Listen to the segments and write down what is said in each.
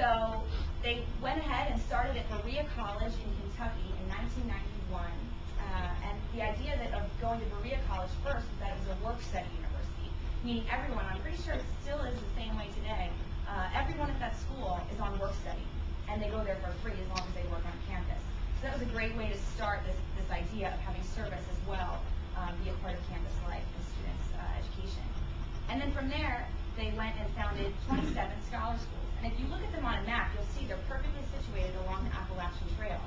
So they went ahead and started at Berea College in Kentucky in 1991. And the idea of going to Berea College first was that it was a work-study university, meaning everyone, I'm pretty sure it still is the same way today, everyone at that school is on work-study, and they go there for free as long as they work on campus. So that was a great way to start this idea of having service as well, be a part of campus life and students' education. And then from there, they went and founded 27 scholar schools. And if you look at them on a map, you'll see they're perfectly situated along the Appalachian Trail,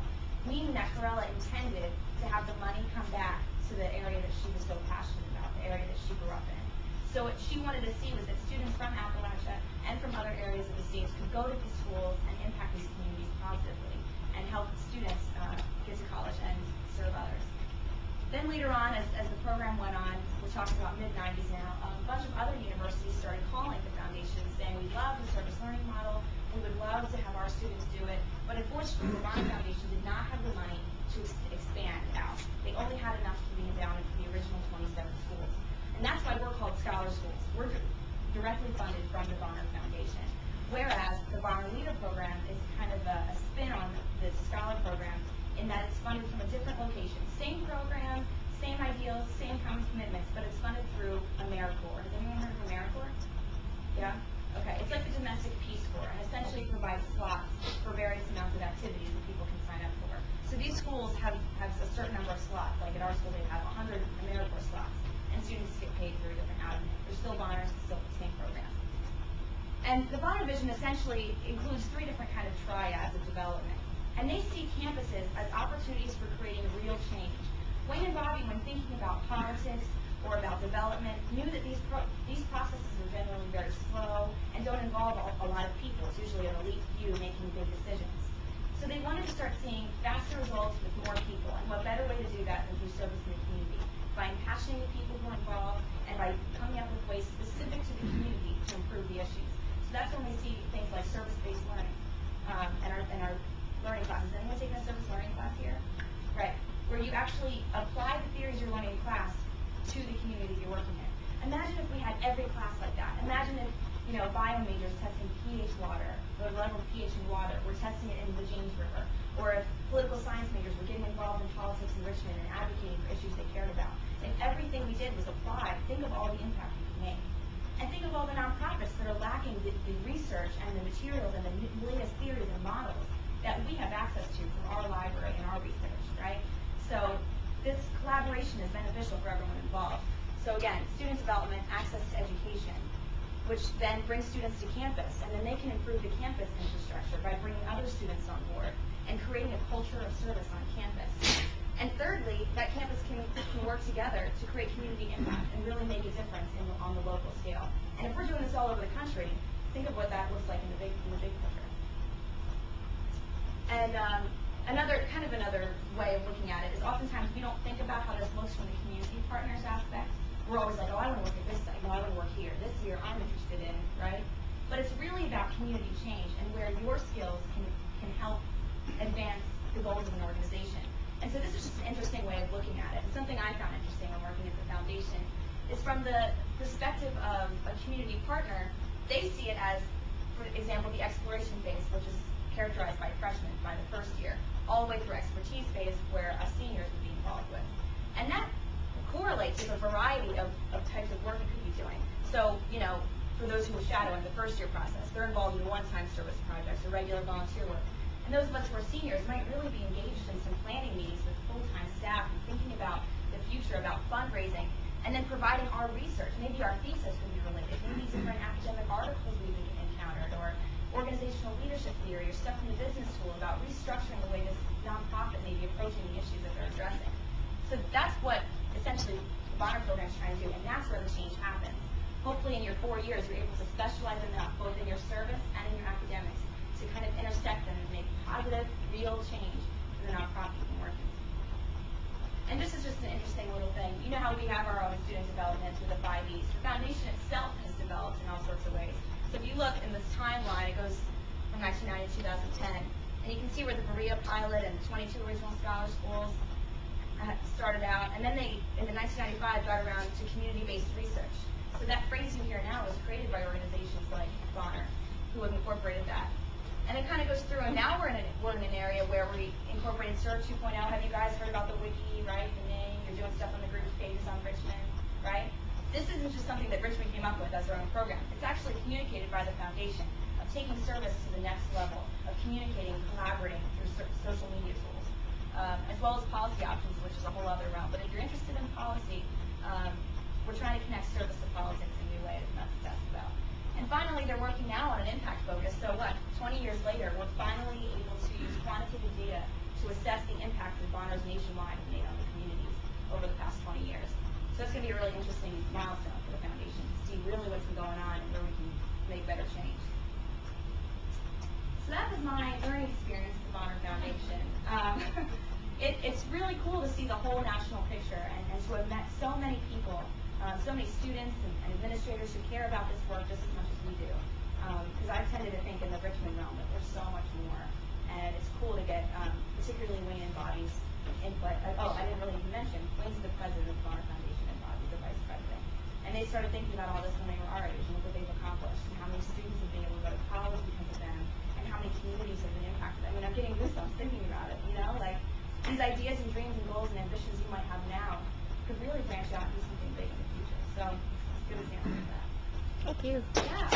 meaning that Corella intended to have the money come back to the area that she was so passionate about, the area that she grew up in. So what she wanted to see was that students from Appalachia and from other areas of the states could go to these schools and impact these communities positively and help students get to college and serve others. Then later on, as the program went on, we're talking about mid-90s now, a bunch of other universities started calling the foundation saying, we love the service learning model, we would love to have our students do it, but unfortunately the Bonner Foundation did not have the money to expand out. They only had enough to be endowment for the original 27 schools. And that's why we're called scholar schools. We're directly funded from the Bonner Foundation. Whereas the Bonner Leader Program is kind of a spin on the scholar program in that it's funded from a different location. Same program, same ideals, same common commitments, but it's funded through AmeriCorps. Has anyone heard of AmeriCorps? Yeah? Okay. It's like the Domestic Peace Corps, and essentially provides slots for various amounts of activities that people can sign up for. So these schools have a certain number of slots. Like at our school, they have 100 AmeriCorps slots, and students get paid through a different avenue. They're still Bonners, still the same program. And the Bonner vision essentially includes three different kind of triads of development. And they see campuses as opportunities for creating real change. Wayne and Bobby, when thinking about politics or about development, knew that these processes are generally very slow and don't involve a lot of people. It's usually an elite few making big decisions. So they wanted to start seeing faster results with more people. And what better way to do that than through service in the community? By impassioning the people who are involved and by coming up with ways specific to the community to improve the issues. So that's when we see things like service-based learning and our learning classes. Anyone taking a service learning class here? Right. Where you actually apply the theories you're learning in class to the community you're working in. Imagine if we had every class like that. Imagine if, bio majors testing pH water, the level of pH in water, we're testing it in the James River. Or if political science majors were getting involved in politics in Richmond and advocating for issues they cared about. If everything we did was applied, think of all the impact we could make. And think of all the nonprofits that are lacking the research and the materials and the latest theories and models that we have access to from our library and our research, right? So this collaboration is beneficial for everyone involved. So again, student development, access to education, which then brings students to campus, and then they can improve the campus infrastructure by bringing other students on board and creating a culture of service on campus. And thirdly, that campus can work together to create community impact and really make a difference on the local scale. And if we're doing this all over the country, think of what that looks like in the big picture. And another way of looking at it is oftentimes we don't think about how this looks from the community partners aspect. We're always like, oh, I want to work at this site, no, I want to work here. This year I'm interested in, right? But it's really about community change and where your skills can help advance the goals of an organization. And so this is just an interesting way of looking at it. And something I found interesting when working at the foundation is from the perspective of a community partner, they see it as, for example, the exploration phase, which is characterized by freshmen by the first year, all the way through expertise phase where us seniors would be involved with. And that correlates with a variety of types of work it could be doing. So, for those who are shadowing the first year process, they're involved in one-time service projects or regular volunteer work. And those of us who are seniors might really be engaged in some planning meetings with full-time staff and thinking about the future, about fundraising, and then providing our research. Maybe our thesis could be related. Maybe different academic articles we've encountered, or organizational leadership theory, or stuff from the business school about restructuring the way this nonprofit may be approaching the issues that they're addressing. So that's what essentially the Bonner program is trying to do, and that's where the change happens. Hopefully in your 4 years, you're able to specialize enough, both in your service and in your academics, to kind of intersect them and make positive, real change in the nonprofit you've been working. And this is just an interesting little thing. You know how we have our own student development through the 5 E's. The foundation itself has developed in all sorts of ways. So if you look in this timeline, it goes from 1990 to 2010, and you can see where the Berea pilot and 22 original scholar schools started out, and then they, in the 1995, got around to community-based research. So that phrase you hear now was created by organizations like Bonner, who have incorporated that. And it kind of goes through, and now we're in an area where we incorporated Serve 2.0. Have you guys heard about the wiki, right? The name, you're doing stuff on the group pages on Richmond, right? This isn't just something that Richmond came up with as our own program. It's actually communicated by the foundation of taking service to the next level, of communicating, collaborating through social media tools, as well as policy options, which is a whole other realm. But if you're interested in policy, we're trying to connect service to politics in a new way, and that's what that's about. And finally, they're working now on an impact focus. So what, 20 years later, we're finally able to use quantitative data to assess the impact that Bonners nationwide have made on the communities over the past 20 years. So it's going to be a really interesting milestone for the foundation to see really what's been going on and where we can make better change. So that was my learning experience at the Bonner Foundation. It's really cool to see the whole national picture and to have met so many people, so many students and administrators who care about this work just as much as we do. Because I've tended to think in the Richmond realm that there's so much more, and it's cool to get particularly Wayne and Bobby's input. Oh, I didn't really even mention, Wayne's the president of the Bonner Foundation and Bobby's the vice president. And they started thinking about all this when they were our age and look what they've accomplished and how many students have been able to go to college because of them and how many communities have been impacted. I mean, I'm getting goosebumps thinking about it, you know? Like, these ideas and dreams and goals and ambitions you might have now could really branch out and do something big in the future. So, it's a good example of that. Thank you. Yeah.